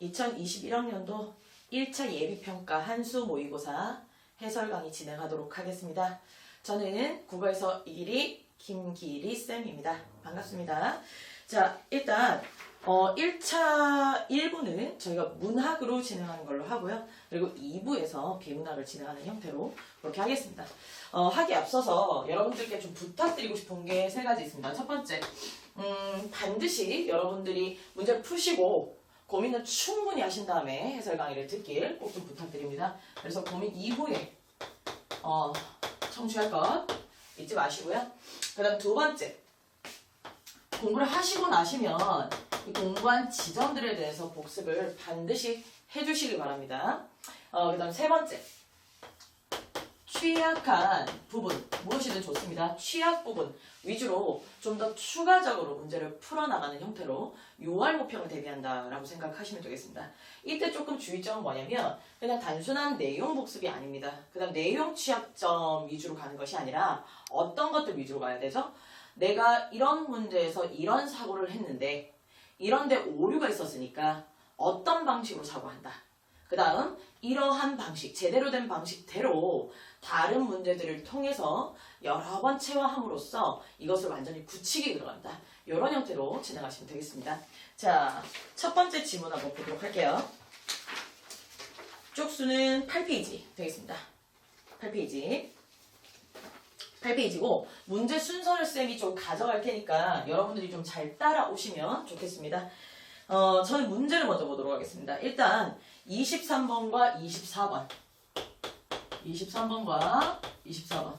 2021학년도 1차 예비평가 한수 모의고사 해설 강의 진행하도록 하겠습니다. 저는 국어에서 이길이 김기리 쌤입니다. 반갑습니다. 자, 일단 1차 1부는 저희가 문학으로 진행하는 걸로 하고요. 그리고 2부에서 비문학을 진행하는 형태로 그렇게 하겠습니다. 하기에 앞서서 여러분들께 좀 부탁드리고 싶은 게 세 가지 있습니다. 첫 번째, 반드시 여러분들이 문제를 푸시고 고민을 충분히 하신 다음에 해설 강의를 듣길 꼭 좀 부탁드립니다. 그래서 고민 이후에 청취할 것 잊지 마시고요. 그 다음 두 번째, 공부를 하시고 나시면 이 공부한 지점들에 대해서 복습을 반드시 해주시기 바랍니다. 그 다음 세 번째, 취약한 부분, 무엇이든 좋습니다. 취약 부분 위주로 좀 더 추가적으로 문제를 풀어나가는 형태로 요할모평을 대비한다라고 생각하시면 되겠습니다. 이때 조금 주의점은 뭐냐면 그냥 단순한 내용 복습이 아닙니다. 그 다음 내용 취약점 위주로 가는 것이 아니라 어떤 것들 위주로 가야 되죠? 내가 이런 문제에서 이런 사고를 했는데 이런데 오류가 있었으니까 어떤 방식으로 사고한다. 그 다음 이러한 방식, 제대로 된 방식대로 다른 문제들을 통해서 여러 번 체화함으로써 이것을 완전히 굳히게 들어간다. 이런 형태로 진행하시면 되겠습니다. 자, 첫 번째 지문 한번 보도록 할게요. 쪽수는 8페이지 되겠습니다. 8페이지고 문제 순서를 쌤이 좀 가져갈 테니까 여러분들이 좀 잘 따라오시면 좋겠습니다. 저는 문제를 먼저 보도록 하겠습니다. 일단 23번과 24번. 23번과 24번.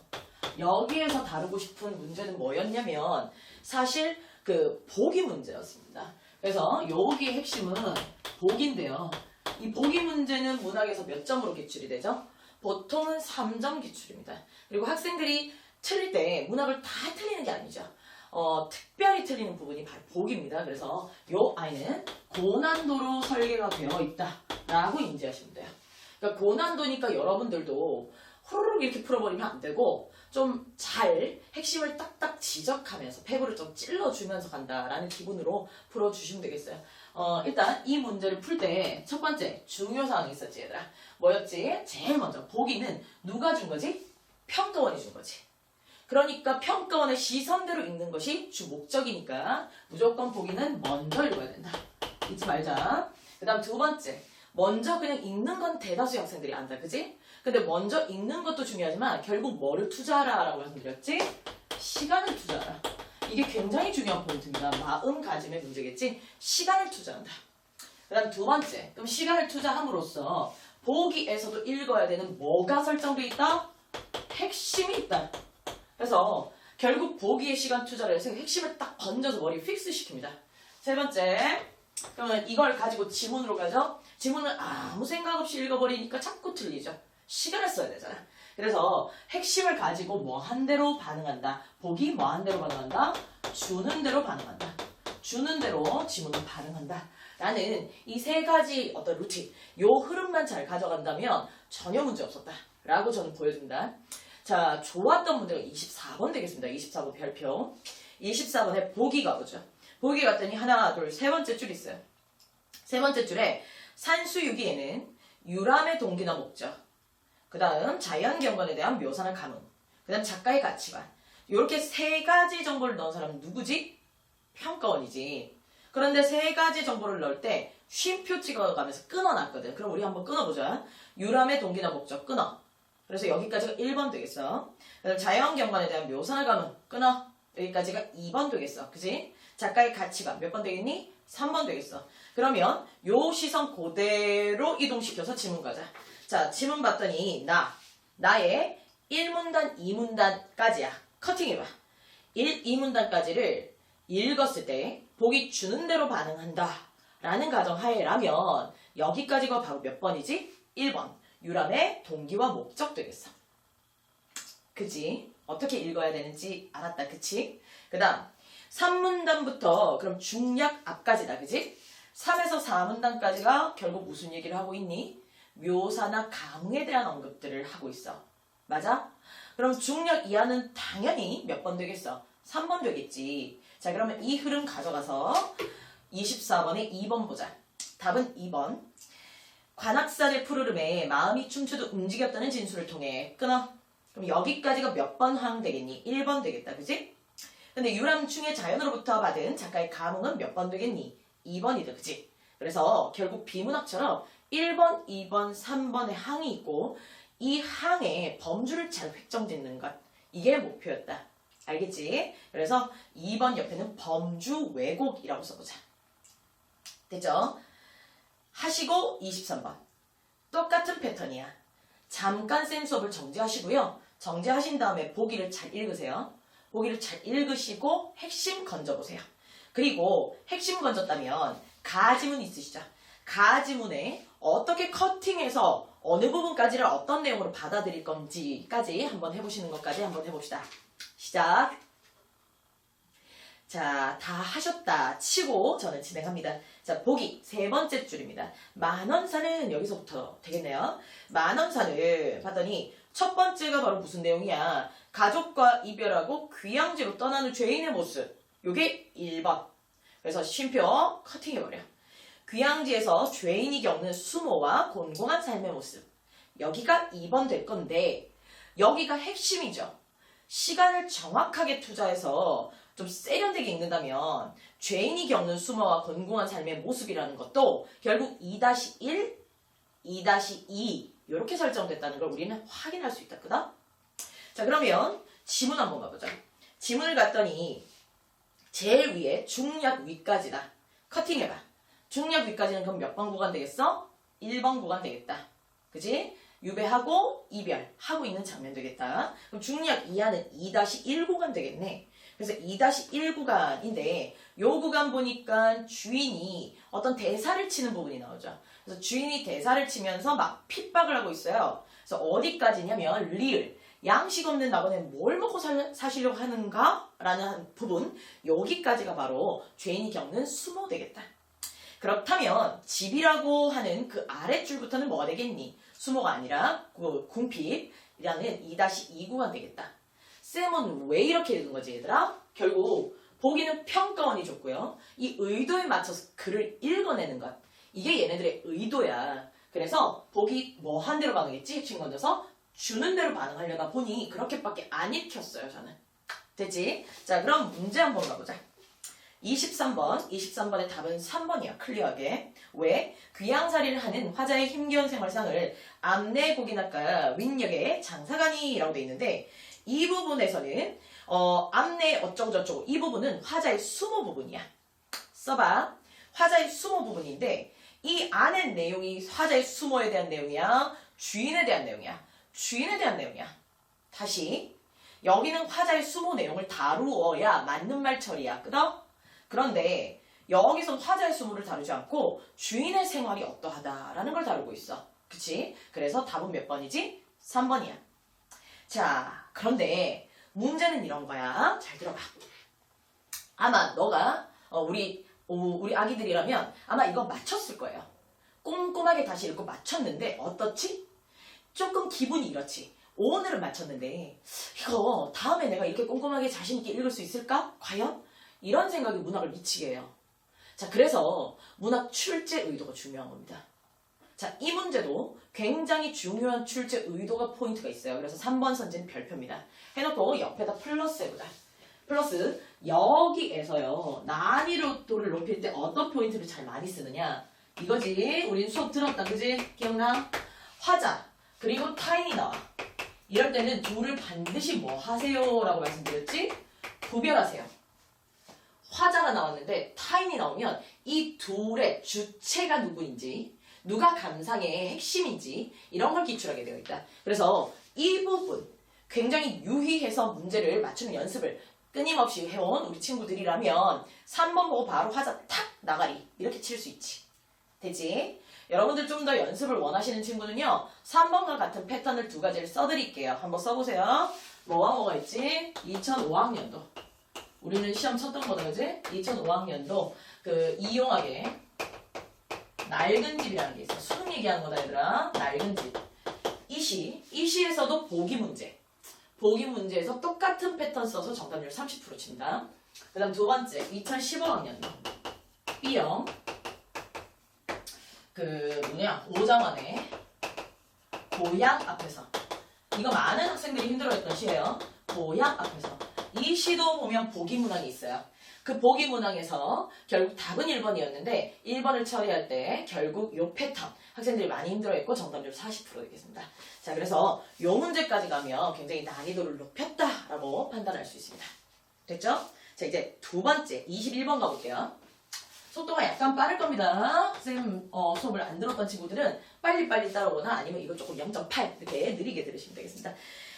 여기에서 다루고 싶은 문제는 뭐였냐면 사실 그 보기 문제였습니다. 그래서 여기의 핵심은 보기인데요. 이 보기 문제는 문학에서 몇 점으로 기출이 되죠? 보통은 3점 기출입니다. 그리고 학생들이 틀릴 때 문학을 다 틀리는 게 아니죠. 특별히 틀리는 부분이 바로 보기입니다. 그래서 이 아이는 고난도로 설계가 되어 있다라고 인지하시면 돼요. 그러니까 고난도니까 여러분들도 호로록 이렇게 풀어버리면 안 되고 좀 잘 핵심을 딱딱 지적하면서 패브를 좀 찔러주면서 간다라는 기분으로 풀어주시면 되겠어요. 일단 이 문제를 풀 때 첫 번째 중요사항이 있었지 얘들아. 뭐였지? 제일 먼저 보기는 누가 준 거지? 평가원이 준 거지. 그러니까 평가원의 시선대로 읽는 것이 주 목적이니까 무조건 보기는 먼저 읽어야 된다. 잊지 말자. 그 다음 두 번째, 먼저 그냥 읽는 건 대다수의 학생들이 안다. 그지? 근데 먼저 읽는 것도 중요하지만 결국 뭐를 투자하라 라고 말씀드렸지? 시간을 투자하라. 이게 굉장히 중요한 포인트입니다. 마음가짐의 문제겠지? 시간을 투자한다. 그 다음 두 번째, 그럼 시간을 투자함으로써 보기에서도 읽어야 되는 뭐가 설정되어 있다? 핵심이 있다. 그래서 결국 보기에 시간 투자를 해서 핵심을 딱 건져서 머리에 픽스 시킵니다. 세 번째, 그러면 이걸 가지고 지문으로 가죠. 지문을 아무 생각 없이 읽어버리니까 자꾸 틀리죠. 시간을 써야 되잖아. 그래서 핵심을 가지고 뭐 한 대로 반응한다. 보기 뭐 한 대로 반응한다. 주는 대로 반응한다. 주는 대로 지문은 반응한다. 라는 이 세 가지 어떤 루틴, 요 흐름만 잘 가져간다면 전혀 문제 없었다. 라고 저는 보여준다. 자, 좋았던 문제가 24번 되겠습니다. 24번 별표. 24번에 보기가 오죠. 보기 갔더니 하나, 둘, 세 번째 줄 있어요. 세 번째 줄에 산수유기에는 유람의 동기나 목적, 그 다음 자연경관에 대한 묘사나 감흥, 그 다음 작가의 가치관, 이렇게 세 가지 정보를 넣은 사람은 누구지? 평가원이지. 그런데 세 가지 정보를 넣을 때 쉼표 찍어가면서 끊어놨거든. 그럼 우리 한번 끊어보자. 유람의 동기나 목적 끊어. 그래서 여기까지가 1번 되겠어. 그다음 자연경관에 대한 묘사나 감흥 끊어. 여기까지가 2번 되겠어. 그지? 작가의 가치관 몇 번 되겠니? 3번 되겠어. 그러면 요 시선 그대로 이동시켜서 지문 가자. 자, 지문 봤더니 나의 1문단, 2문단까지야. 커팅해봐. 1, 2문단까지를 읽었을 때 보기 주는 대로 반응한다 라는 가정하에라면 여기까지가 바로 몇 번이지? 1번. 유람의 동기와 목적 되겠어. 그치? 어떻게 읽어야 되는지 알았다. 그치? 그 다음 3문단부터 그럼 중략 앞까지다. 그치? 3에서 4문단까지가 결국 무슨 얘기를 하고 있니? 묘사나 감흥에 대한 언급들을 하고 있어. 맞아? 그럼 중략 이하는 당연히 몇 번 되겠어? 3번 되겠지. 자, 그러면 이 흐름 가져가서 24번에 2번 보자. 답은 2번. 관악산의 푸르름에 마음이 춤추듯 움직였다는 진술을 통해 끊어. 그럼 여기까지가 몇 번 항 되겠니? 1번 되겠다. 그지? 근데 유람충의 자연으로부터 받은 작가의 감흥은 몇 번 되겠니? 2번이다. 그지? 그래서 결국 비문학처럼 1번, 2번, 3번의 항이 있고 이 항의 범주를 잘 획정짓는 것. 이게 목표였다. 알겠지? 그래서 2번 옆에는 범주 왜곡이라고 써보자. 됐죠? 하시고 23번. 똑같은 패턴이야. 잠깐 쌤 수업을 정지하시고요. 정지하신 다음에 보기를 잘 읽으세요. 보기를 잘 읽으시고 핵심 건져보세요. 그리고 핵심 건졌다면 가지문 있으시죠? 가지문에 어떻게 커팅해서 어느 부분까지를 어떤 내용으로 받아들일 건지까지 한번 해보시는 것까지 한번 해봅시다. 시작! 자, 다 하셨다 치고 저는 진행합니다. 자, 보기 세 번째 줄입니다. 만원사는 여기서부터 되겠네요. 만원사를 봤더니 첫 번째가 바로 무슨 내용이야? 가족과 이별하고 귀향지로 떠나는 죄인의 모습. 요게 1번. 그래서 쉼표 커팅해버려. 귀향지에서 죄인이 겪는 수모와 곤궁한 삶의 모습. 여기가 2번 될 건데 여기가 핵심이죠. 시간을 정확하게 투자해서 좀 세련되게 읽는다면 죄인이 겪는 수모와 곤궁한 삶의 모습이라는 것도 결국 2-1, 2-2 이렇게 설정됐다는 걸 우리는 확인할 수 있다. 그다? 자, 그러면 지문 한번 가보자. 지문을 갔더니 제일 위에 중약 위까지다. 커팅해봐. 중약 위까지는 그럼 몇 번 구간 되겠어? 1번 구간 되겠다. 그지? 유배하고 이별하고 있는 장면 되겠다. 그럼 중약 이하는 2-1 구간 되겠네. 그래서 2-1 구간인데 요 구간 보니까 주인이 어떤 대사를 치는 부분이 나오죠. 그래서 주인이 대사를 치면서 막 핍박을 하고 있어요. 그래서 어디까지냐면 리을. 양식 없는 낙원에 뭘 먹고 사시려고 하는가? 라는 부분. 여기까지가 바로 죄인이 겪는 수모 되겠다. 그렇다면 집이라고 하는 그 아랫줄부터는 뭐가 되겠니? 수모가 아니라 그 궁핍이라는 2-2 구간 되겠다. 쌤은 왜 이렇게 읽은 거지 얘들아? 결국 보기는 평가원이 줬고요. 이 의도에 맞춰서 글을 읽어내는 것. 이게 얘네들의 의도야. 그래서 보기 뭐 한 대로 반응했지? 핵심 건져서 주는 대로 반응하려다 보니 그렇게밖에 안 읽혔어요 저는. 됐지? 자, 그럼 문제 한번 가보자. 23번의 답은 3번이야. 클리어하게. 왜? 귀향살이를 하는 화자의 힘겨운 생활상을 암내고기학과 윗역의 장사가니라고 돼 있는데 이 부분에서는 암내 어쩌고저쩌고 이 부분은 화자의 수모 부분이야. 써봐. 화자의 수모 부분인데 이 안에 내용이 화자의 수모에 대한 내용이야? 주인에 대한 내용이야? 주인에 대한 내용이야. 다시. 여기는 화자의 수모 내용을 다루어야 맞는 말 처리야. 끄덕? 그런데 여기선 화자의 수모를 다루지 않고 주인의 생활이 어떠하다라는 걸 다루고 있어. 그치? 그래서 답은 몇 번이지? 3번이야. 자, 그런데 문제는 이런 거야. 잘 들어봐. 아마 너가 우리 아기들이라면 아마 이거 맞췄을 거예요. 꼼꼼하게 다시 읽고 맞췄는데 어떻지? 조금 기분이 이렇지. 오늘은 맞췄는데 이거 다음에 내가 이렇게 꼼꼼하게 자신있게 읽을 수 있을까? 과연? 이런 생각이 문학을 미치게 해요. 자, 그래서 문학 출제 의도가 중요한 겁니다. 자, 이 문제도 굉장히 중요한 출제 의도가 포인트가 있어요. 그래서 3번 선지는 별표입니다. 해놓고 옆에다 플러스 해보자. 플러스 여기에서요. 난이도를 높일 때 어떤 포인트를 잘 많이 쓰느냐. 이거지. 우린 수업 들었다. 그지? 기억나? 화자 그리고 타인이 나와. 이럴 때는 둘을 반드시 뭐 하세요? 라고 말씀드렸지? 구별하세요. 화자가 나왔는데 타인이 나오면 이 둘의 주체가 누구인지 누가 감상의 핵심인지 이런 걸 기출하게 되어 있다. 그래서 이 부분 굉장히 유의해서 문제를 맞추는 연습을 끊임없이 해온 우리 친구들이라면 3번 보고 바로 화자 탁 나가리 이렇게 칠 수 있지. 되지? 여러분들 좀 더 연습을 원하시는 친구는요. 3번과 같은 패턴을 두 가지를 써드릴게요. 한번 써보세요. 뭐가 있지? 2005학년도. 우리는 시험 쳤던 거다, 그지? 2005학년도 그 이용하게 낡은 집이라는 게 있어. 수능 얘기하는 거다, 얘들아. 낡은 집. 이 시에서도 보기 문제. 보기 문제에서 똑같은 패턴 써서 정답률 30% 칩니다. 그 다음 두 번째, 2015학년도. B형. 오장원의 고향 앞에서. 이거 많은 학생들이 힘들어했던 시예요. 고향 앞에서. 이 시도 보면 보기 문항이 있어요. 그 보기 문항에서 결국 답은 1번이었는데 1번을 처리할 때 결국 요 패턴 학생들이 많이 힘들어했고 정답률 40% 되겠습니다. 자, 그래서 요 문제까지 가면 굉장히 난이도를 높였다라고 판단할 수 있습니다. 됐죠? 자, 이제 두 번째 21번 가볼게요. 속도가 약간 빠를 겁니다. 선생님 수업을 안 들었던 친구들은 빨리빨리 따라오거나 아니면 이거 조금 0.8 이렇게 느리게 들으시면 되겠습니다.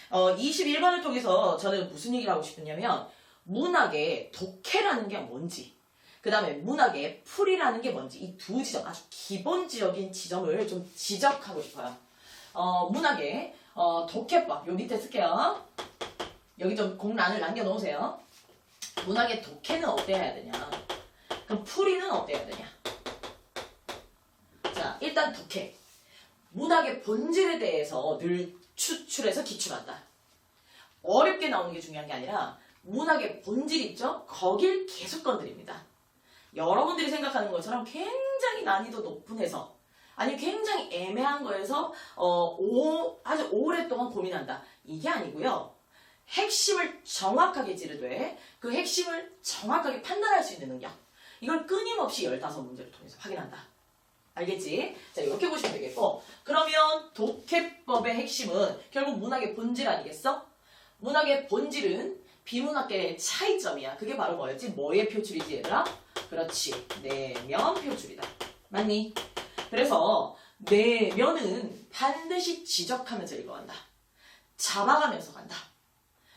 21번을 통해서 저는 무슨 얘기를 하고 싶었냐면 문학의 독해라는 게 뭔지, 그 다음에 문학의 풀이라는 게 뭔지, 이 두 지점, 아주 기본적인 지점을 좀 지적하고 싶어요. 문학의 독해법, 요 밑에 쓸게요. 여기 좀 공란을 남겨놓으세요. 문학의 독해는 어때야 되냐, 그럼 풀이는 어때야 되냐. 자, 일단 독해. 문학의 본질에 대해서 늘 추출해서 기출한다. 어렵게 나오는 게 중요한 게 아니라 문학의 본질 있죠? 거길 계속 건드립니다. 여러분들이 생각하는 것처럼 굉장히 난이도 높은 해석, 아니 굉장히 애매한 거에서 아주 오랫동안 고민한다. 이게 아니고요. 핵심을 정확하게 찌르되 그 핵심을 정확하게 판단할 수 있는 능력. 이걸 끊임없이 15문제를 통해서 확인한다. 알겠지? 자, 이렇게 보시면 되겠고, 그러면 독해법의 핵심은 결국 문학의 본질 아니겠어? 문학의 본질은 비문학계의 차이점이야. 그게 바로 뭐였지? 뭐의 표출이지 얘들아? 그렇지. 내면 표출이다. 맞니? 그래서 내면은 반드시 지적하면서 읽어간다. 잡아가면서 간다.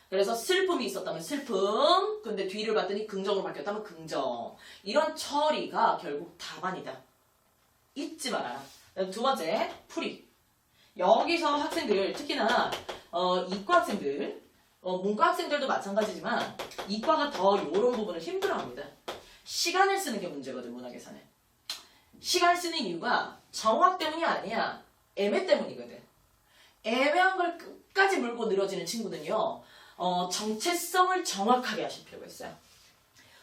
그래서 슬픔이 있었다면 슬픔, 근데 뒤를 봤더니 긍정으로 바뀌었다면 긍정. 이런 처리가 결국 답안이다. 잊지 말아라. 두 번째, 풀이. 여기서 학생들, 특히나 이과 학생들, 문과 학생들도 마찬가지지만 이과가 더 이런 부분을 힘들어합니다. 시간을 쓰는 게 문제거든, 문학에서는. 시간 쓰는 이유가 정확 때문이 아니야. 애매 때문이거든. 애매한 걸 끝까지 물고 늘어지는 친구는요, 정체성을 정확하게 하실 필요가 있어요.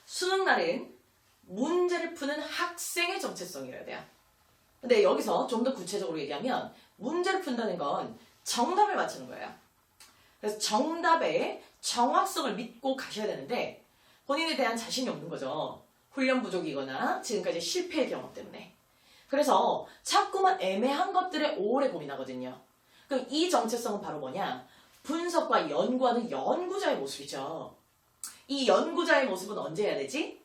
수능날은 문제를 푸는 학생의 정체성이어야 돼요. 근데 여기서 좀 더 구체적으로 얘기하면 문제를 푼다는 건 정답을 맞추는 거예요. 그래서 정답의 정확성을 믿고 가셔야 되는데 본인에 대한 자신이 없는 거죠. 훈련 부족이거나 지금까지 실패의 경험 때문에. 그래서 자꾸만 애매한 것들에 오래 고민하거든요. 그럼 이 정체성은 바로 뭐냐? 분석과 연구하는 연구자의 모습이죠. 이 연구자의 모습은 언제 해야 되지?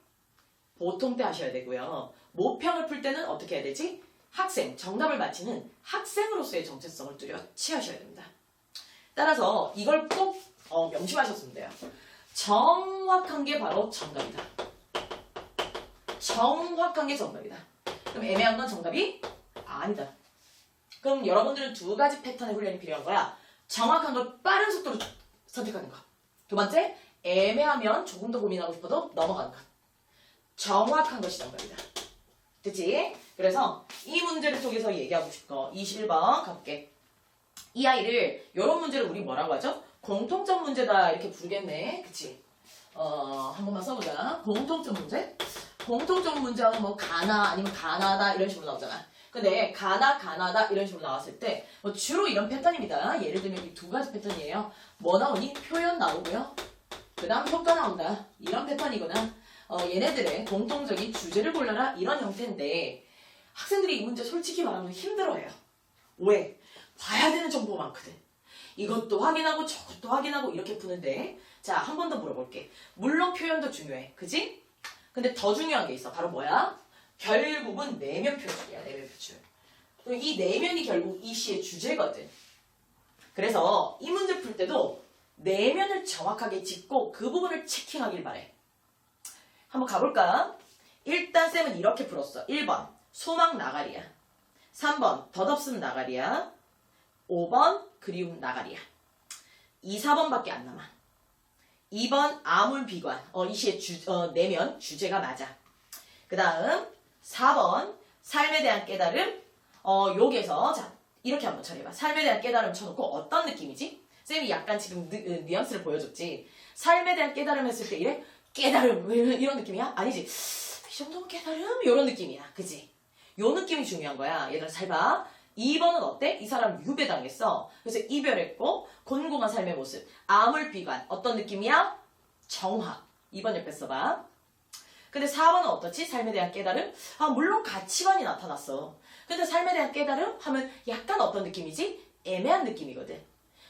보통 때 하셔야 되고요. 모평을 풀 때는 어떻게 해야 되지? 학생, 정답을 맞히는 학생으로서의 정체성을 뚜렷이 하셔야 됩니다. 따라서 이걸 꼭 명심하셨으면 돼요. 정확한 게 바로 정답이다. 정확한 게 정답이다. 그럼 애매한 건 정답이 아니다. 그럼 여러분들은 두 가지 패턴의 훈련이 필요한 거야. 정확한 걸 빠른 속도로 선택하는 것. 두 번째, 애매하면 조금 더 고민하고 싶어도 넘어가는 것. 정확한 것이 정답이다. 됐지? 그래서 이 문제를 통해서 얘기하고 싶은 거 21번 가볼게. 이 아이를 이런 문제를 우리 뭐라고 하죠? 공통점 문제다 이렇게 부르겠네. 그치? 한 번만 써보자. 공통점 문제? 공통점 문제하면 뭐 가나 아니면 가나다 이런 식으로 나오잖아. 근데 가나 가나다 이런 식으로 나왔을 때 뭐 주로 이런 패턴입니다. 예를 들면 이 두 가지 패턴이에요. 뭐 나오니? 표현 나오고요. 그 다음 효과 나온다. 이런 패턴이거나 얘네들의 공통적인 주제를 골라라 이런 형태인데 학생들이 이 문제 솔직히 말하면 힘들어해요. 왜? 봐야 되는 정보가 많거든. 이것도 확인하고 저것도 확인하고 이렇게 푸는데 자, 한 번 더 물어볼게. 물론 표현도 중요해. 그지? 근데 더 중요한 게 있어. 바로 뭐야? 결국은 내면 표출이야. 내면 표출. 이 내면이 결국 이 시의 주제거든. 그래서 이 문제 풀 때도 내면을 정확하게 짚고 그 부분을 체킹하길 바래. 한번 가볼까? 일단 쌤은 이렇게 풀었어. 1번 소망 나가리야. 3번 덧없음 나가리야. 5번 그리움 나가리야. 2, 4번밖에 안 남아. 2번 아물비관. 이 시의 내면 주제가 맞아. 그 다음 4번 삶에 대한 깨달음. 여기에서 자 이렇게 한번 처리해봐. 삶에 대한 깨달음 쳐놓고 어떤 느낌이지? 쌤이 약간 지금 뉘앙스를 보여줬지. 삶에 대한 깨달음 했을 때 이래? 깨달음 이런 느낌이야? 아니지. 이 정도면 깨달음? 이런 느낌이야. 그치? 요 느낌이 중요한 거야. 얘들아 잘 봐. 2번은 어때? 이 사람 유배당했어. 그래서 이별했고 곤궁한 삶의 모습. 암울비관. 어떤 느낌이야? 정확. 2번 옆에 써봐. 근데 4번은 어떻지? 삶에 대한 깨달음? 물론 가치관이 나타났어. 근데 삶에 대한 깨달음 하면 약간 어떤 느낌이지? 애매한 느낌이거든.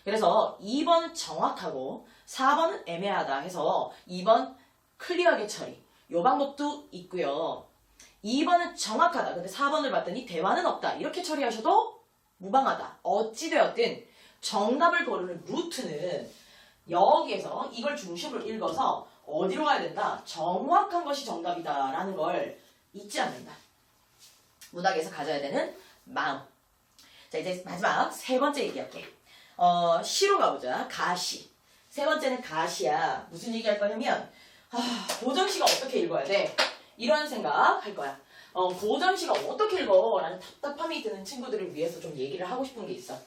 그래서 2번은 정확하고 4번은 애매하다 해서 2번 클리어하게 처리. 요 방법도 있고요. 2번은 정확하다. 근데 4번을 봤더니 대화는 없다. 이렇게 처리하셔도 무방하다. 어찌되었든 정답을 고르는 루트는 여기에서 이걸 중심으로 읽어서 어디로 가야 된다? 정확한 것이 정답이다라는 걸 잊지 않는다. 문학에서 가져야 되는 마음. 자, 이제 마지막 세 번째 얘기할게. 시로 가보자. 가시. 세 번째는 가시야. 무슨 얘기할 거냐면 고전시가 어떻게 읽어야 돼? 이런 생각 할 거야. 고전시가 어떻게 읽어? 라는 답답함이 드는 친구들을 위해서 좀 얘기를 하고 싶은 게 있어.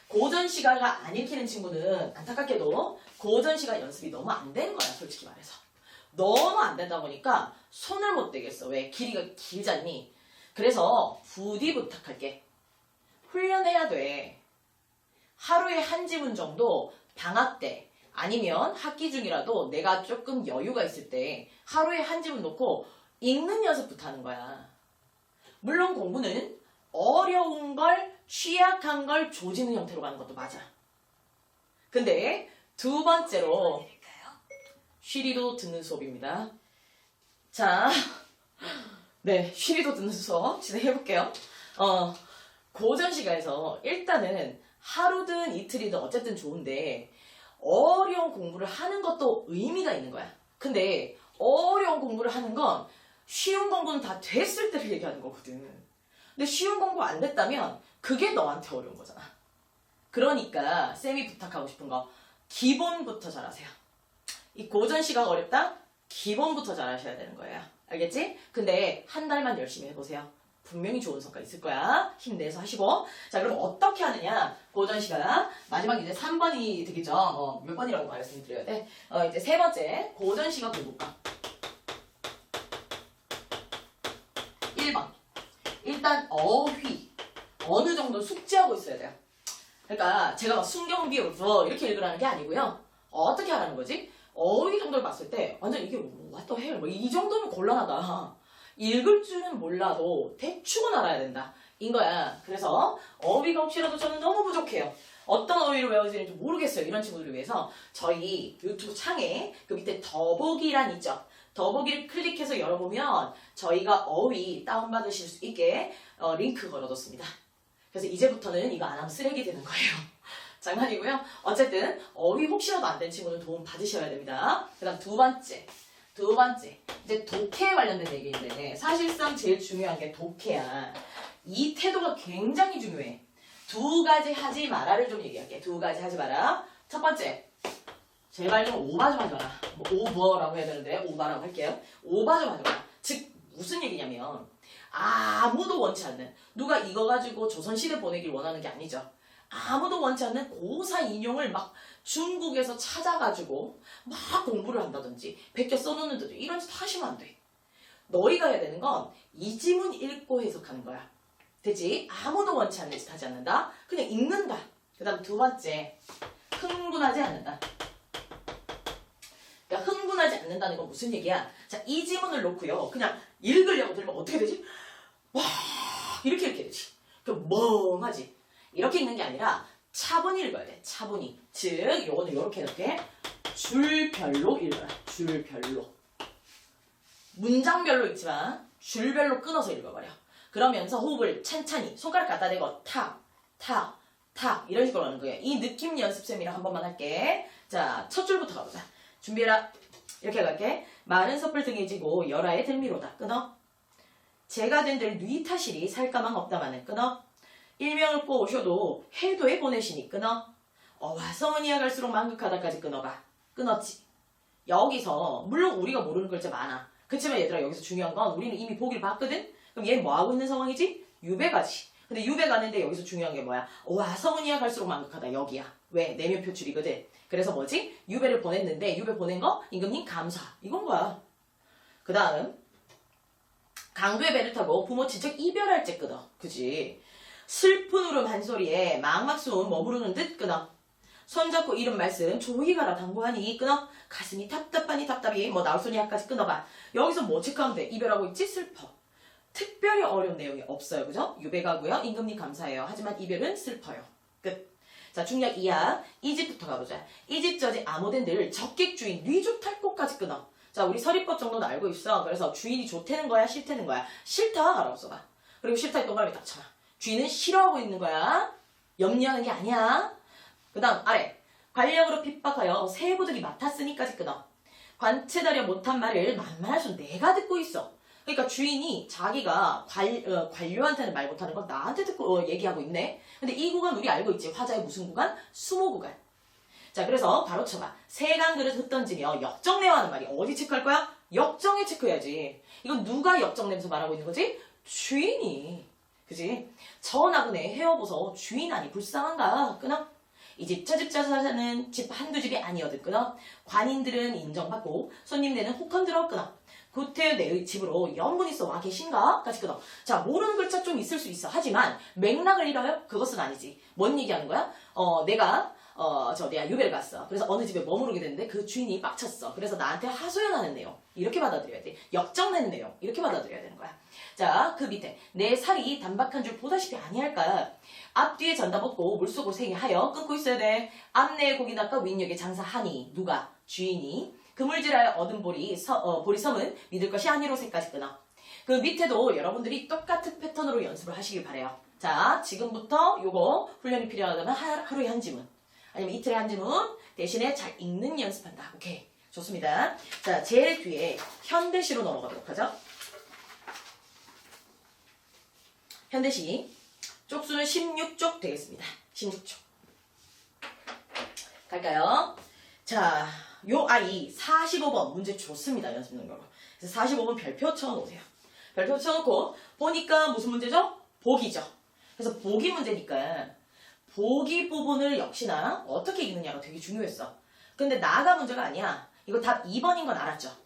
고전시가가 안 읽히는 친구는 안타깝게도 고전시가 연습이 너무 안 되는 거야, 솔직히 말해서. 너무 안 되다 보니까 손을 못 대겠어. 왜? 길이가 길잖니? 그래서 부디 부탁할게. 훈련해야 돼. 하루에 한 지문 정도 방학 때 아니면 학기 중이라도 내가 조금 여유가 있을 때 하루에 한 지문 놓고 읽는 연습부터 하는 거야. 물론 공부는 어려운 걸, 취약한 걸 조지는 형태로 가는 것도 맞아. 근데 두 번째로 쉬리도 듣는 수업입니다. 자, 네, 쉬리도 듣는 수업 진행해볼게요. 고전시가에서 일단은 하루든 이틀이든 어쨌든 좋은데 어려운 공부를 하는 것도 의미가 있는 거야. 근데 어려운 공부를 하는 건 쉬운 공부는 다 됐을 때를 얘기하는 거거든. 근데 쉬운 공부 안 됐다면 그게 너한테 어려운 거잖아. 그러니까 쌤이 부탁하고 싶은 거 기본부터 잘하세요. 이 고전시가 어렵다? 기본부터 잘하셔야 되는 거예요. 알겠지? 근데 한 달만 열심히 해보세요. 분명히 좋은 성과 있을 거야. 힘내서 하시고. 자, 그럼 어떻게 하느냐? 고전시가 마지막 이제 3번이 되겠죠. 몇 번이라고 말씀드려야 돼? 이제 세 번째 고전시가 공부과. 1번. 일단 어휘. 어느 정도 숙지하고 있어야 돼요. 그러니까 제가 막 순경비어서 이렇게 읽으라는 게 아니고요. 어떻게 하라는 거지? 어휘 정도를 봤을 때 완전 이게 what the hell? 이 정도면 곤란하다. 읽을 줄은 몰라도 대충은 알아야 된다. 인 거야. 그래서 어휘가 혹시라도 저는 너무 부족해요. 어떤 어휘를 외워야 되는지 모르겠어요. 이런 친구들을 위해서 저희 유튜브 창에 그 밑에 더보기란 있죠. 더보기를 클릭해서 열어보면 저희가 어휘 다운받으실 수 있게 링크 걸어뒀습니다. 그래서 이제부터는 이거 안 하면 쓰레기 되는 거예요. 장난이고요. 어쨌든 어휘 혹시라도 안 된 친구는 도움 받으셔야 됩니다. 그 다음 두 번째 이제 독해에 관련된 얘기인데 사실상 제일 중요한 게 독해야. 이 태도가 굉장히 중요해. 두 가지 하지 마라를 좀 얘기할게. 두 가지 하지 마라. 첫 번째, 제발 좀 오바 좀 하지 마라. 오버라고 해야 되는데 오바라고 할게요. 오바 좀 하지 마라. 즉 무슨 얘기냐면 아무도 원치 않는, 누가 이거 가지고 조선시대 보내길 원하는 게 아니죠. 아무도 원치 않는 고사 인용을 막 중국에서 찾아가지고 막 공부를 한다든지 베껴 써놓는 데도 이런 짓 하시면 안 돼. 너희가 해야 되는 건 이 지문 읽고 해석하는 거야. 되지? 아무도 원치 않는 짓 하지 않는다. 그냥 읽는다. 그 다음 두 번째, 흥분하지 않는다. 그러니까 흥분하지 않는다는 건 무슨 얘기야? 자, 이 지문을 놓고요. 그냥 읽으려고 들면 어떻게 되지? 와, 이렇게 읽게 되지. 그럼 멍하지. 이렇게 읽는 게 아니라 차분히 읽어야 돼. 차분히. 즉, 요거는 이렇게 줄별로 읽어라. 줄별로. 문장별로 읽지만 줄별로 끊어서 읽어버려. 그러면서 호흡을 찬찬히 손가락 갖다 대고 탁, 탁, 탁 이런 식으로 하는 거예요. 이 느낌 연습쌤이랑 한 번만 할게. 자, 첫 줄부터 가보자. 준비해라. 이렇게 갈게. 마른 섣불 등에 지고 열아의 들미로다. 끊어. 제가 된들 뉘 타시리 살까망 없다마는 끊어. 일명을 꼬오셔도 해도에 보내시니 끊어. 와서머니야 갈수록 만극하다까지 끊어봐. 끊었지. 여기서 물론 우리가 모르는 글자 많아. 그치만 얘들아 여기서 중요한 건 우리는 이미 보기를 봤거든? 그럼 얘는 뭐하고 있는 상황이지? 유배가지. 근데 유배 가는데 여기서 중요한 게 뭐야? 와서머니야 갈수록 만극하다. 여기야. 왜? 내면 표출이거든. 그래서 뭐지? 유배를 보냈는데 유배 보낸 거 임금님 감사. 이건 거야. 그 다음 강도의 배를 타고 부모 친척 이별할 때 끊어. 그지? 슬픈 울음 한 소리에 막막스러운 머무르는 듯 끊어. 손잡고 이름 말씀 조용히 가라 당부하니 끊어. 가슴이 답답하니 답답이 뭐 나올 소리야까지 끊어봐. 여기서 뭐 체크하면 돼? 이별하고 있지? 슬퍼. 특별히 어려운 내용이 없어요. 그죠? 유배가고요. 임금님 감사해요. 하지만 이별은 슬퍼요. 끝. 자, 중략 2하. 이 집부터 가보자. 이 집 저집 아무된들 적객 주인 뉘 좋탈 곳까지 끊어. 자, 우리 서리법 정도는 알고 있어. 그래서 주인이 좋다는 거야? 싫다는 거야? 싫다 라고 써봐. 그리고 싫다에 동그라미 딱 쳐봐. 주인은 싫어하고 있는 거야. 염려하는 게 아니야. 그 다음 아래. 관력으로 핍박하여 세부들이 맡았으니까지 끊어. 관체다려 못한 말을 만만할 수 내가 듣고 있어. 그러니까 주인이 자기가 관료한테는 말 못하는 건 나한테 듣고 얘기하고 있네. 근데 이 구간 우리 알고 있지. 화자의 무슨 구간? 수모 구간. 자, 그래서 바로 쳐봐. 세간 그릇 흩던지며 역정내화하는 말이 어디 체크할 거야? 역정에 체크해야지. 이건 누가 역정내면서 말하고 있는 거지? 주인이. 그지? 저 나그네 헤어보소. 주인 아니 불쌍한가? 끊어. 이 집 저 집 저 사는 집 한두 집이 아니어든 끊어. 관인들은 인정받고 손님들은 혹한들어 끊어. 구태 내 집으로 영분 있어 와 계신가? 까지 끊어. 자, 모르는 글자 좀 있을 수 있어. 하지만 맥락을 잃어요? 그것은 아니지. 뭔 얘기하는 거야? 내가 유배를 갔어. 그래서 어느 집에 머무르게 됐는데 그 주인이 빡쳤어. 그래서 나한테 하소연하는 내용. 이렇게 받아들여야 돼. 역정내는 내용. 이렇게 받아들여야 되는 거야. 자, 그 밑에 내 살이 단박한 줄 보다시피 아니할까? 앞뒤에 전다 벗고 물속으로 생이하여 끊고 있어야 돼. 앞내에 고기 낚아 윗역에 장사하니. 누가? 주인이. 그물질하여 얻은 보리 섬은 믿을 것이 아니로새까지 끊어. 그 밑에도 여러분들이 똑같은 패턴으로 연습을 하시길 바래요. 자, 지금부터 요거 훈련이 필요하다면 하루에 한 지문 아니면 이틀에 한 지문 대신에 잘 읽는 연습한다. 오케이, 좋습니다. 자, 제일 뒤에 현대시로 넘어가도록 하죠. 현대시 쪽수는 16쪽 되겠습니다. 16쪽 갈까요? 자, 요 아이 45번 문제 좋습니다. 연습 능력으로. 그래서 45번 별표 쳐놓으세요. 별표 쳐놓고 보니까 무슨 문제죠? 보기죠. 그래서 보기 문제니까 보기 부분을 역시나 어떻게 읽느냐가 되게 중요했어. 근데 나가 문제가 아니야. 이거 답 2번인 건 알았죠?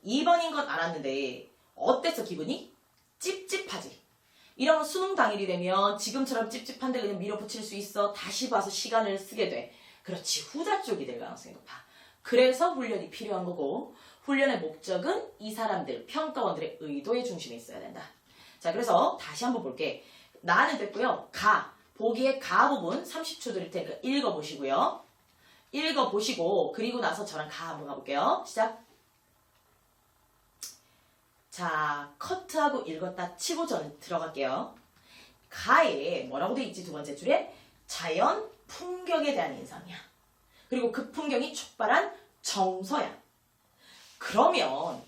2번인 건 알았는데 어땠어 기분이? 찝찝하지. 이런 수능 당일이 되면 지금처럼 찝찝한데 그냥 밀어붙일 수 있어. 다시 봐서 시간을 쓰게 돼. 그렇지, 후자 쪽이 될 가능성이 높아. 그래서 훈련이 필요한 거고 훈련의 목적은 이 사람들, 평가원들의 의도의 중심에 있어야 된다. 자, 그래서 다시 한번 볼게. 나는 됐고요. 보기의 가 부분 30초 드릴 테니까 읽어보시고요. 읽어보시고 그리고 나서 저랑 한번 가볼게요. 시작. 자, 커트하고 읽었다 치고 저는 들어갈게요. 가에 뭐라고 돼 있지? 두 번째 줄에 자연 풍경에 대한 인상이야. 그리고 그 풍경이 촉발한 정서야. 그러면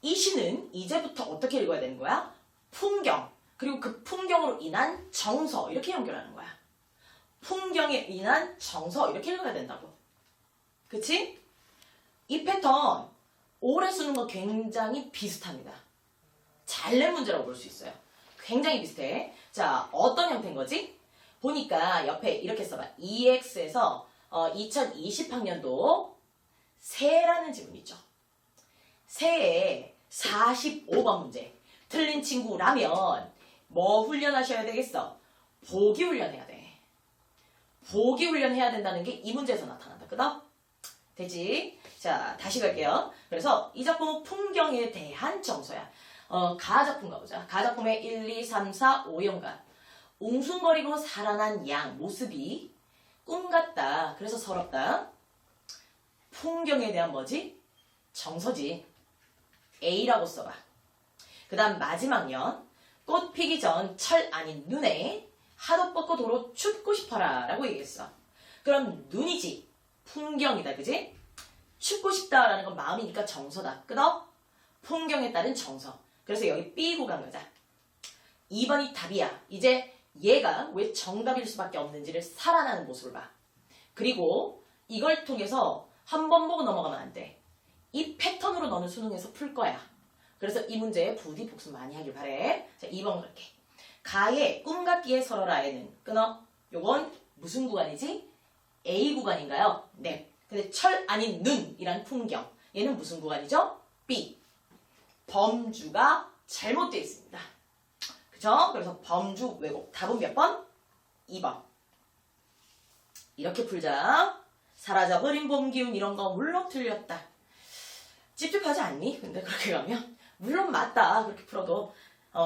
이 시는 이제부터 어떻게 읽어야 되는 거야? 풍경, 그리고 그 풍경으로 인한 정서, 이렇게 연결하는 거야. 풍경에 인한 정서, 이렇게 읽어야 된다고. 그치? 이 패턴 올해 수능과 굉장히 비슷합니다. 잘 낸 문제라고 볼 수 있어요. 굉장히 비슷해. 자, 어떤 형태인 거지? 보니까 옆에 이렇게 써봐. EX에서 2020학년도 새라는 지문 있죠. 새에 45번 문제. 틀린 친구라면 뭐 훈련하셔야 되겠어? 보기 훈련해야 돼. 보기 훈련해야 된다는 게 이 문제에서 나타난다. 그다? 되지? 자, 다시 갈게요. 그래서 이 작품은 풍경에 대한 정서야. 가작품 가보자. 가작품의 1, 2, 3, 4, 5연간. 웅숭거리고 살아난 양 모습이 꿈 같다. 그래서 서럽다. 풍경에 대한 뭐지? 정서지. A라고 써봐. 그 다음 마지막 년. 꽃 피기 전 철 아닌 눈에 하도 뻗고 도로 춥고 싶어라 라고 얘기했어. 그럼 눈이지. 풍경이다. 그지? 춥고 싶다라는 건 마음이니까 정서다. 끊어? 풍경에 따른 정서. 그래서 여기 B 구간 가자. 2번이 답이야. 이제 얘가 왜 정답일 수밖에 없는지를 살아나는 모습을 봐. 그리고 이걸 통해서 한 번 보고 넘어가면 안 돼. 이 패턴으로 너는 수능에서 풀 거야. 그래서 이 문제에 부디 복습 많이 하길 바래. 자, 2번 갈게. 가의 꿈 같기에 설어라에는 끊어. 요건 무슨 구간이지? A 구간인가요? 네. 근데 철 아닌 눈이란 풍경. 얘는 무슨 구간이죠? B. 범주가 잘못되어 있습니다. 그죠? 그래서 범주 왜곡. 답은 몇 번? 2번. 이렇게 풀자. 사라져버린 봄 기운 이런 거 물론 틀렸다. 찝찝하지 않니? 근데 그렇게 가면 물론 맞다. 그렇게 풀어도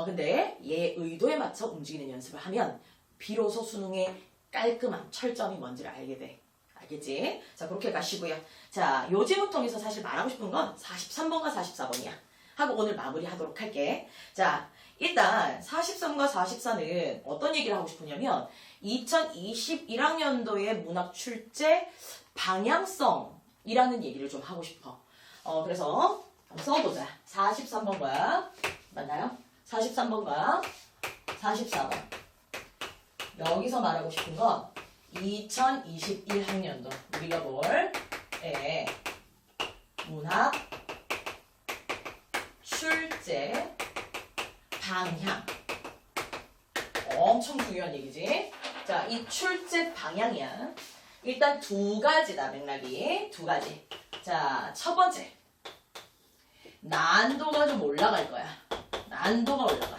근데 얘 의도에 맞춰 움직이는 연습을 하면 비로소 수능의 깔끔함, 철저함이 뭔지를 알게 돼. 알겠지? 자, 그렇게 가시고요. 자, 요 지문 통해서 사실 말하고 싶은 건 43번과 44번이야. 하고 오늘 마무리하도록 할게. 자, 일단 43과 44는 어떤 얘기를 하고 싶으냐면 2021학년도의 문학 출제 방향성이라는 얘기를 좀 하고 싶어. 그래서 한번 써보자. 43번과 맞나요? 43번과 44번. 여기서 말하고 싶은 건 2021학년도 우리가 볼 문학 출제 방향. 엄청 중요한 얘기지. 자, 이 출제 방향이야. 일단 두 가지다, 맥락이. 두 가지. 자, 첫 번째. 난도가 좀 올라갈 거야. 난도가 올라가.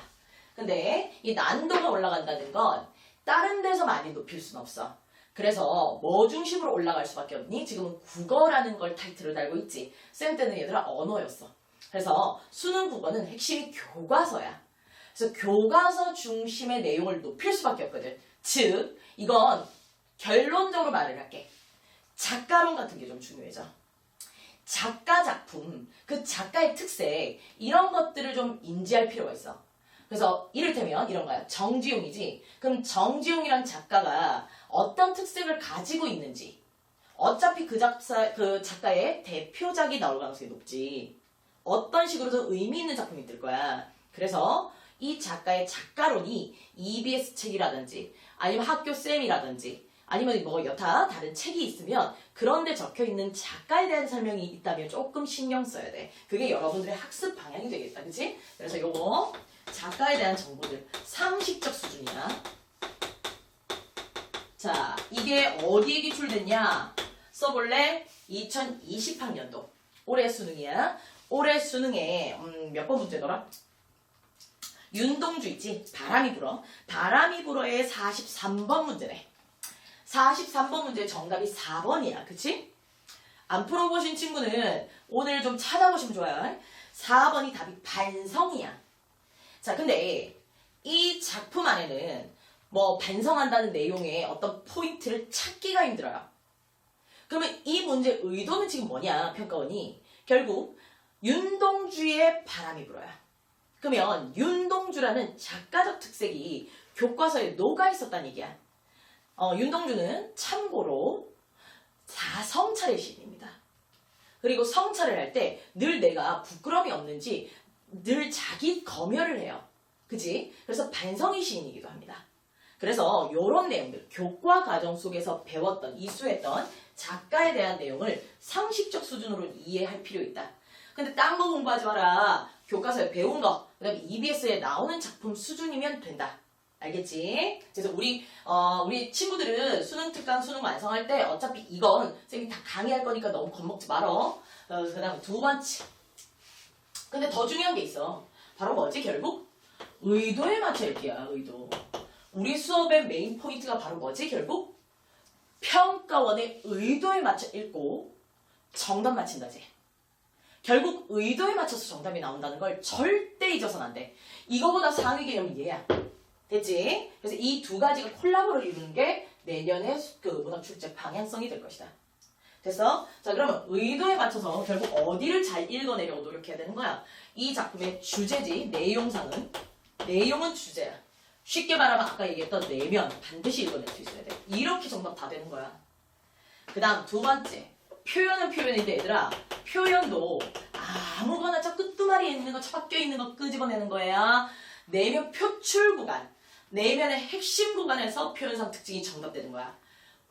근데 이 난도가 올라간다는 건 다른 데서 많이 높일 순 없어. 그래서 뭐 중심으로 올라갈 수밖에 없니? 지금은 국어라는 걸 타이틀을 달고 있지. 쌤 때는 얘들아 언어였어. 그래서 수능 국어는 핵심이 교과서야. 그래서 교과서 중심의 내용을 높일 수밖에 없거든. 즉, 이건 결론적으로 말을 할게. 작가론 같은 게 좀 중요해져. 작가 작품, 그 작가의 특색, 이런 것들을 좀 인지할 필요가 있어. 그래서 이를테면 이런 거야. 정지용이지. 그럼 정지용이란 작가가 어떤 특색을 가지고 있는지. 어차피 그 작가의 대표작이 나올 가능성이 높지. 어떤 식으로든 의미 있는 작품이 뜰 거야. 그래서 이 작가의 작가론이 EBS 책이라든지 아니면 학교 쌤이라든지 아니면 뭐 여타 다른 책이 있으면 그런데 적혀있는 작가에 대한 설명이 있다면 조금 신경 써야 돼. 그게 여러분들의 학습 방향이 되겠다. 그치? 그래서 요거 작가에 대한 정보들 상식적 수준이야. 자, 이게 어디에 기출됐냐? 써볼래? 2020학년도 올해 수능이야. 올해 수능에 몇 번 문제더라? 윤동주 있지? 바람이 불어. 바람이 불어의 43번 문제네. 43번 문제 정답이 4번이야. 그치? 안 풀어보신 친구는 오늘 좀 찾아보시면 좋아요. 4번이 답이 반성이야. 자, 근데 이 작품 안에는 뭐 반성한다는 내용의 어떤 포인트를 찾기가 힘들어요. 그러면 이 문제의 의도는 지금 뭐냐? 평가원이 결국 윤동주의 바람이 불어요. 그러면 윤동주라는 작가적 특색이 교과서에 녹아 있었다는 얘기야. 윤동주는 참고로 4성찰의 시인입니다. 그리고 성찰을 할 때 늘 내가 부끄러움이 없는지 늘 자기 검열을 해요. 그치? 그래서 반성의 시인이기도 합니다. 그래서 이런 내용들, 교과 과정 속에서 배웠던, 이수했던 작가에 대한 내용을 상식적 수준으로 이해할 필요 있다. 근데 딴 거 공부하지 마라. 교과서에 배운 거, 그 다음에 EBS에 나오는 작품 수준이면 된다. 알겠지? 그래서 우리 친구들은 수능 특강 수능 완성할 때 어차피 이건 쌤이 다 강의할 거니까 너무 겁먹지 말어. 그 다음 두 번째. 근데 더 중요한 게 있어. 바로 뭐지 결국? 의도에 맞춰 읽기야. 의도. 우리 수업의 메인 포인트가 바로 뭐지 결국? 평가원의 의도에 맞춰 읽고 정답 맞힌다지. 결국 의도에 맞춰서 정답이 나온다는 걸 절대 잊어서는 안 돼. 이거보다 상위 개념이 얘야. 됐지? 그래서 이 두 가지가 콜라보를 이루는 게 내년의 그 문학 출제 방향성이 될 것이다. 됐어? 자, 그러면 의도에 맞춰서 결국 어디를 잘 읽어내려고 노력해야 되는 거야? 이 작품의 주제지, 내용은 주제야. 쉽게 말하면 아까 얘기했던 내면 반드시 읽어낼 수 있어야 돼. 이렇게 정답 다 되는 거야. 그 다음 두 번째. 표현은 표현인데 얘들아, 표현도 아무거나 저 끝두마리에 있는 거, 처박혀 있는 거 끄집어내는 거야. 내면 표출 구간, 내면의 핵심 구간에서 표현상 특징이 정답되는 거야.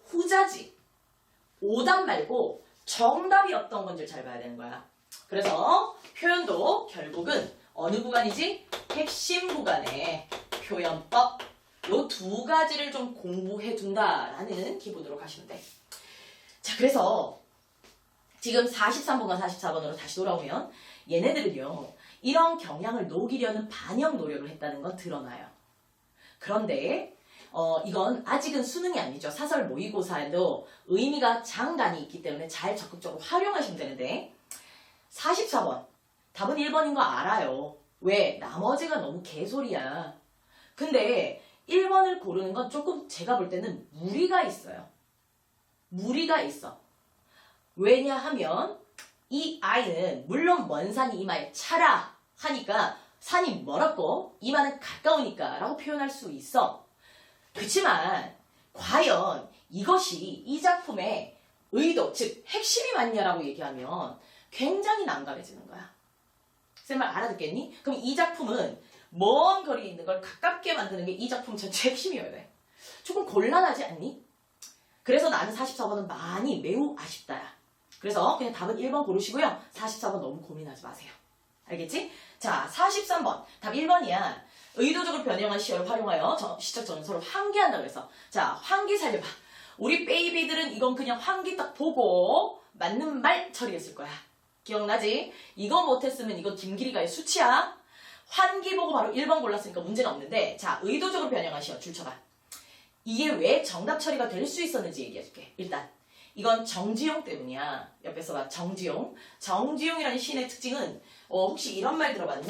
후자지. 오답 말고 정답이 어떤 건지 잘 봐야 되는 거야. 그래서 표현도 결국은 어느 구간이지? 핵심 구간의 표현법. 요 두 가지를 좀 공부해 둔다라는 기분으로 가시면 돼. 자, 그래서 지금 43번과 44번으로 다시 돌아오면 얘네들은요. 이런 경향을 녹이려는 반영 노력을 했다는 건 드러나요. 그런데 이건 아직은 수능이 아니죠. 사설 모의고사에도 의미가 장단이 있기 때문에 잘 적극적으로 활용하시면 되는데 44번 답은 1번인 거 알아요. 왜? 나머지가 너무 개소리야. 근데 1번을 고르는 건 조금 제가 볼 때는 무리가 있어요. 무리가 있어. 왜냐하면 이 아이는 물론 먼 산이 이마에 차라 하니까 산이 멀었고 이마는 가까우니까 라고 표현할 수 있어. 그치만 과연 이것이 이 작품의 의도, 즉 핵심이 맞냐라고 얘기하면 굉장히 난감해지는 거야. 쌤 말 알아듣겠니? 그럼 이 작품은 먼 거리에 있는 걸 가깝게 만드는 게 이 작품 전체 핵심이어야 돼. 조금 곤란하지 않니? 그래서 나는 44번은 많이 매우 아쉽다야. 그래서 그냥 답은 1번 고르시고요. 44번 너무 고민하지 마세요. 알겠지? 자, 43번. 답 1번이야. 의도적으로 변형한 시어를 활용하여 시적 전서를 환기한다 그래서. 자, 환기 살려봐. 우리 베이비들은 이건 그냥 환기 딱 보고 맞는 말 처리했을 거야. 기억나지? 이거 못했으면 이건 김기리가의 수치야. 환기 보고 바로 1번 골랐으니까 문제는 없는데, 자, 의도적으로 변형한 시어 줄쳐봐. 이게 왜 정답 처리가 될 수 있었는지 얘기해줄게. 일단 이건 정지용 때문이야. 옆에 써봐. 정지용. 정지용이라는 시인의 특징은 혹시 이런 말 들어봤니?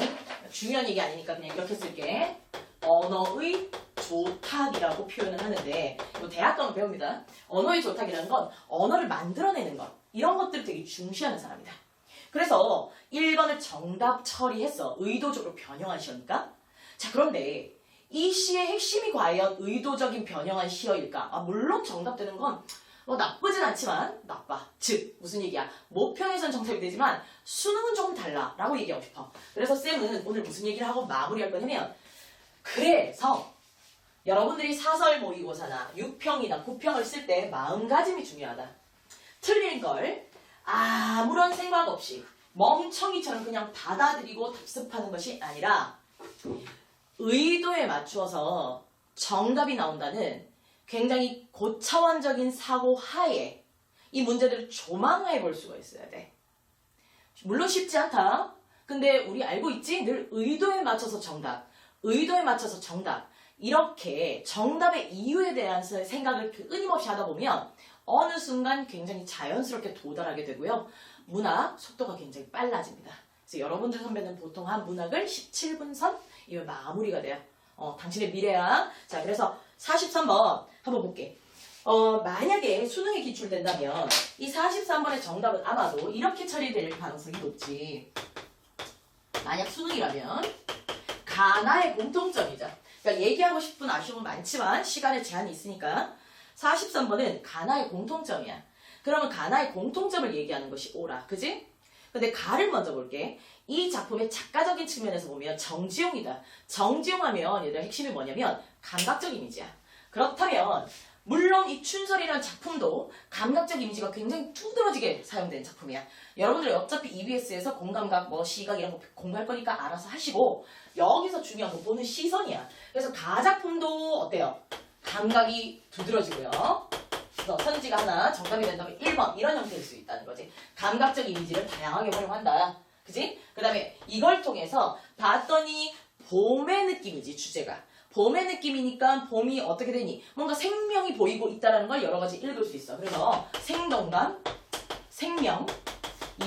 중요한 얘기 아니니까 그냥 이렇게 쓸게. 언어의 조탁이라고 표현을 하는데 이거 대학 가면 배웁니다. 언어의 조탁이라는 건 언어를 만들어내는 것. 이런 것들을 되게 중시하는 사람이다. 그래서 1번을 정답 처리했어. 의도적으로 변형한 시어니까. 자, 그런데 이 시의 핵심이 과연 의도적인 변형한 시어일까? 물론 정답되는 건 나쁘진 않지만 나빠. 즉 무슨 얘기야? 모평에선 정답이 되지만 수능은 조금 달라 라고 얘기하고 싶어. 그래서 쌤은 오늘 무슨 얘기를 하고 마무리할 거냐면, 그래서 여러분들이 사설 모의고사나 6평이나 9평을 쓸 때 마음가짐이 중요하다. 틀린 걸 아무런 생각 없이 멍청이처럼 그냥 받아들이고 답습하는 것이 아니라 의도에 맞추어서 정답이 나온다는 굉장히 고차원적인 사고 하에 이 문제들을 조망해 볼 수가 있어야 돼. 물론 쉽지 않다. 근데 우리 알고 있지? 늘 의도에 맞춰서 정답, 의도에 맞춰서 정답. 이렇게 정답의 이유에 대한 생각을 끊임없이 하다 보면 어느 순간 굉장히 자연스럽게 도달하게 되고요. 문학 속도가 굉장히 빨라집니다. 그래서 여러분들 선배는 보통 한 문학을 17분 선? 이면 마무리가 돼요. 당신의 미래야. 자, 그래서 43번 한번 볼게. 만약에 수능에 기출된다면 이 43번의 정답은 아마도 이렇게 처리될 가능성이 높지. 만약 수능이라면 가나의 공통점이죠. 그러니까 얘기하고 싶은 아쉬움은 많지만 시간에 제한이 있으니까 43번은 가나의 공통점이야. 그러면 가나의 공통점을 얘기하는 것이 오라. 그지? 근데 가를 먼저 볼게. 이 작품의 작가적인 측면에서 보면 정지용이다. 정지용하면 얘들아 핵심이 뭐냐면 감각적 이미지야. 그렇다면 물론 이 춘설이라는 작품도 감각적 이미지가 굉장히 두드러지게 사용된 작품이야. 여러분들 어차피 EBS에서 공감각, 시각 이런 거 공부할 거니까 알아서 하시고, 여기서 중요한 건 보는 시선이야. 그래서 가작품도 어때요? 감각이 두드러지고요. 그래서 선지가 하나 정답이 된다면 1번 이런 형태일 수 있다는 거지. 감각적 이미지를 다양하게 활용한다. 그지? 그 다음에 이걸 통해서 봤더니 봄의 느낌이지, 주제가. 봄의 느낌이니까 봄이 어떻게 되니? 뭔가 생명이 보이고 있다는 걸 여러 가지 읽을 수 있어. 그래서 생동감, 생명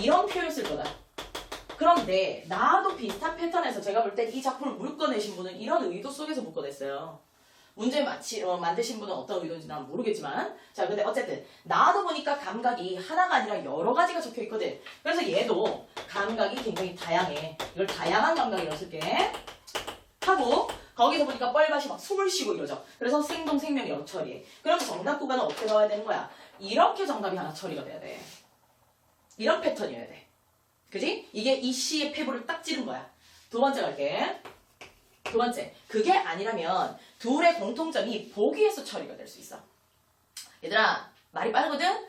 이런 표현을 쓸 거다. 그런데 나도 비슷한 패턴에서 제가 볼 때 이 작품을 묶어내신 분은 이런 의도 속에서 묶어냈어요. 문제 만드신 분은 어떤 의도인지 난 모르겠지만, 자, 근데 어쨌든 나도 보니까 감각이 하나가 아니라 여러 가지가 적혀 있거든. 그래서 얘도 감각이 굉장히 다양해. 이걸 다양한 감각이라고 쓸게. 하고 거기서 보니까 뻘밭이 막 숨을 쉬고 이러죠. 그래서 생동, 생명이라고 처리해. 그럼 정답 구간은 어떻게 나와야 되는 거야? 이렇게 정답이 하나 처리가 돼야 돼. 이런 패턴이어야 돼. 그지? 이게 이 시의 폐부를 딱 찌른 거야. 두 번째 갈게. 두 번째, 그게 아니라면 둘의 공통점이 보기에서 처리가 될 수 있어. 얘들아, 말이 빠르거든?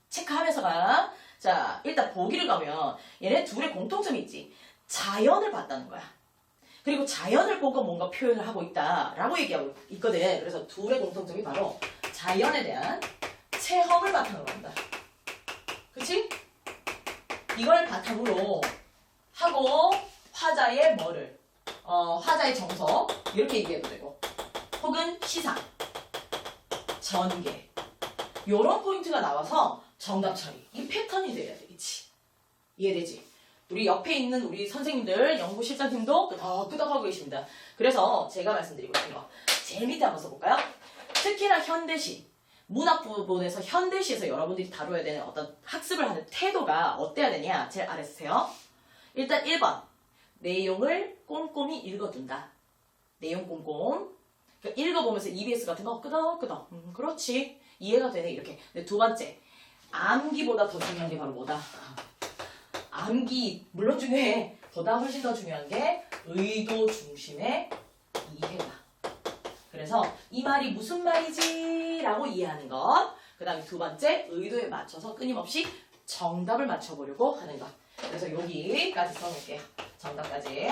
체크하면서 가. 자, 일단 보기를 가면 얘네 둘의 공통점이 있지. 자연을 봤다는 거야. 그리고 자연을 보고 뭔가 표현을 하고 있다라고 얘기하고 있거든. 그래서 둘의 공통점이 바로 자연에 대한 체험을 바탕으로 한다. 그치? 이걸 바탕으로 하고 화자의 뭐를 화자의 정석 이렇게 얘기해도 되고 혹은 시상, 전개 요런 포인트가 나와서 정답 처리 이 패턴이 돼야 되겠지. 이해되지? 우리 옆에 있는 우리 선생님들 연구실장님도 끄덕끄덕하고 계십니다. 그래서 제가 말씀드리고 싶은 거 제일 밑에 한번 써볼까요? 특히나 현대시 문학 부분에서 현대시에서 여러분들이 다뤄야 되는 어떤 학습을 하는 태도가 어때야 되냐? 제일 아래 쓰세요. 일단 1번 내용을 꼼꼼히 읽어둔다. 내용 꼼꼼. 그러니까 읽어보면서 EBS 같은 거 끄덕끄덕. 그렇지. 이해가 되네. 이렇게. 근데 두 번째. 암기보다 더 중요한 게 바로 뭐다? 암기. 물론 중요해. 보다 훨씬 더 중요한 게 의도 중심의 이해다. 그래서 이 말이 무슨 말이지? 라고 이해하는 것. 그 다음에 두 번째. 의도에 맞춰서 끊임없이 정답을 맞춰보려고 하는 것. 그래서 여기까지 써놓을게요. 정답까지.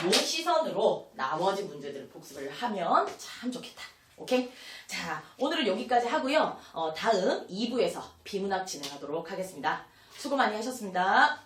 요 시선으로 나머지 문제들을 복습을 하면 참 좋겠다. 오케이? 자, 오늘은 여기까지 하고요. 다음 2부에서 비문학 진행하도록 하겠습니다. 수고 많이 하셨습니다.